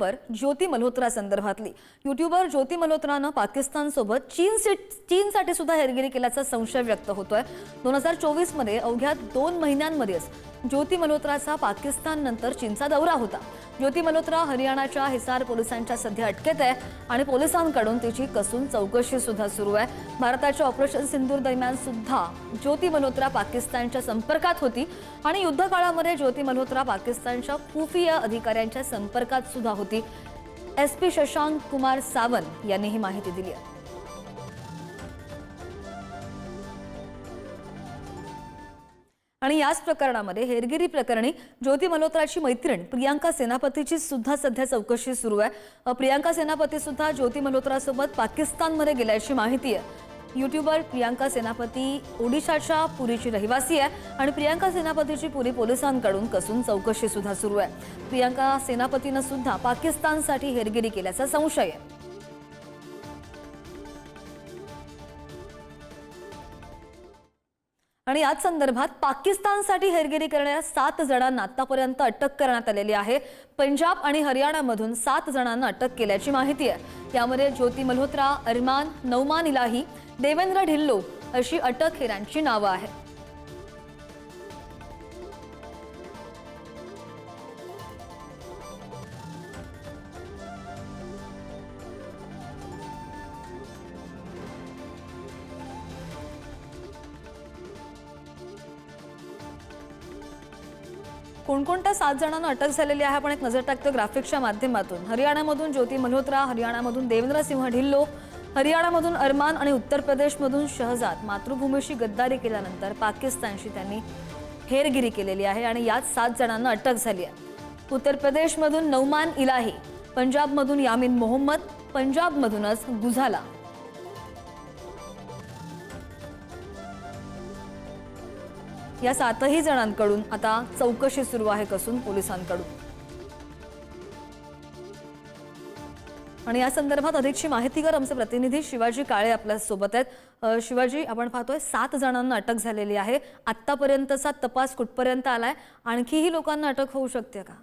YouTuber ज्योती मल्होत्रा संदर्भातली। YouTuber ज्योती मल्होत्रानं पाकिस्तानसोबत चीनसाठी सुद्धा हेरगिरी केल्याचा संशय व्यक्त होतोय। 2024 मध्ये अवघ्या 2 महिन्यांमध्येच ज्योती मल्होत्राचा पाकिस्ताननंतर चीनचा दौरा होता। ज्योती मल्होत्रा हरियाणाच्या हिसार पोलिसांच्या सध्या अटकेत आहे आणि पोलिसांकडून तिची कसून चौकशी सुद्धा सुरू आहे। भारताच्या ऑपरेशन सिंदूर दरम्यान सुद्धा ज्योती मल्होत्रा पाकिस्तानच्या संपर्कात होती आणि युद्धकाळामध्ये ज्योती मल्होत्रा पाकिस्तानच्या खुफिया अधिकाऱ्यांच्या संपर्कात सुद्धा होती। SP शशांक कुमार सावंत यांनी ही माहिती दिली आहे। आणि याच प्रकरणामध्ये हेरगिरी प्रकरणी ज्योती मल्होत्राची मैत्रीण प्रियांका सेनापतीची सुद्धा सध्या चौकशी सुरू आहे। प्रियांका सेनापती सुद्धा ज्योती मल्होत्रासोबत पाकिस्तानमध्ये गेल्याची माहिती आहे। यूट्यूबर प्रियांका सेनापती ओडिशाच्या पुरीची रहिवासी आहे आणि प्रियांका सेनापतीची पुरी पोलिसांकडून कसून चौकशी सुद्धा सुरू आहे। प्रियांका सेनापतीनं सुद्धा पाकिस्तानसाठी हेरगिरी केल्याचा संशय आहे। आणि याच संदर्भात पाकिस्तानसाठी हेरगिरी करणाऱ्या 7 जणांना आतापर्यंत अटक करण्यात आलेली आहे। पंजाब आणि हरियाणामधून 7 जणांना अटक केल्याची माहिती आहे। यामध्ये ज्योती मल्होत्रा, अरमान, नौमान इलाही, देवेंद्र ढिल्लो अशी अटकखेरांची नावं आहेत। कोणकोणत्या 7 जणांना अटक झालेली आहे आपण एक नजर टाकतो ग्राफिक्सच्या माध्यमातून। हरियाणामधून ज्योती मल्होत्रा, हरियाणामधून देवेंद्र सिंह ढिल्लो, हरियाणामधून अरमान आणि उत्तर प्रदेशमधून शहजाद मातृभूमीशी गद्दारी केल्यानंतर पाकिस्तानशी त्यांनी हेरगिरी केलेली आहे आणि यात 7 जणांना अटक झाली आहे। उत्तर प्रदेशमधून नौमान इलाही, पंजाबमधून यामीन मोहम्मद, पंजाबमधूनच गुझाला। या 7ही जणांकडून आता चौकशी सुरू आहे कसून पोलिसांकडून। आणि या संदर्भात अधिकची माहितीगार आमचे प्रतिनिधी शिवाजी काळे आपल्या सोबत आहेत। शिवाजी, आपण पाहतोय 7 जणांना अटक झालेली आहे। आतापर्यंतचा तपास कुठपर्यंत आलाय? आणखीही लोकांना अटक होऊ शकते का?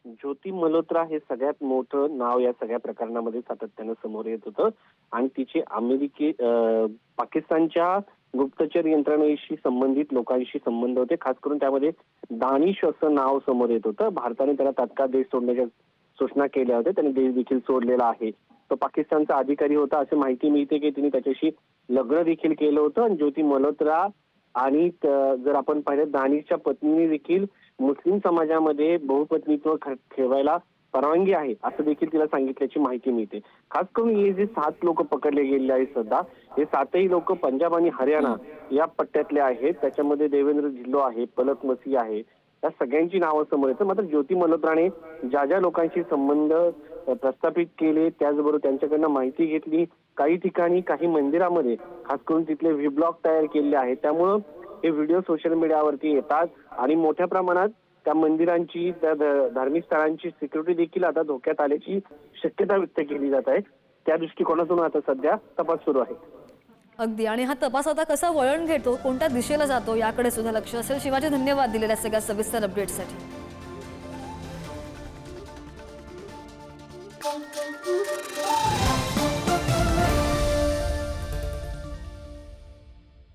ज्योती मल्होत्रा हे सगळ्यात मोठं नाव या सगळ्या प्रकरणामध्ये सातत्याने समोर येत होतं आणि तिचे पाकिस्तानच्या गुप्तचर यंत्रणेशी संबंधित लोकांशी संबंध होते। खास करून त्यामध्ये दानिश असं नाव समोर येत होतं। भारताने त्याला तात्काळ देश सोडण्याच्या सूचना केल्या होत्या। त्याने देश देखील सोडलेला आहे। तो पाकिस्तानचा अधिकारी होता अशी माहिती मिळते की तिने त्याच्याशी लग्न देखील केलं होतं। आणि ज्योती मल्होत्रा आणि जर आपण पाहिलं दानिशच्या पत्नीने देखील मुस्लिम समाजामध्ये बहुपत्नीत्व ठेवायला परवानगी आहे असं देखील तिला सांगितल्याची माहिती मिळते। खास करून हे जे 7 लोक पकडले गेलेले आहेत सध्या, हे 7ही लोक पंजाब आणि हरियाणा या पट्ट्यातले आहेत। त्याच्यामध्ये देवेंद्र ढिल्लो आहे, पलक मसीह आहे, या सगळ्यांची नावं समोर येतात। मात्र ज्योती मल्होत्राने ज्या लोकांशी संबंध प्रस्थापित केले त्याचबरोबर त्यांच्याकडनं माहिती घेतली, काही ठिकाणी काही मंदिरामध्ये खास करून तिथले व्लॉग तयार केले आहेत। त्यामुळं हे व्हिडिओ सोशल मीडियावरती येतात आणि मोठ्या प्रमाणात त्या मंदिरांची, त्या धार्मिक स्थळांची सिक्युरिटी देखील आता धोक्यात आल्याची शक्यता व्यक्त केली जात आहे। त्या दृष्टिकोनातून आता सध्या तपास सुरू आहे। अगदी, आणि हा तपास आता कसा वळण घेतो, कोणत्या दिशेला जातो याकडे सुद्धा लक्ष असेल। शिवाजी, धन्यवाद दिलेल्या सगळ्या सविस्तर अपडेटसाठी।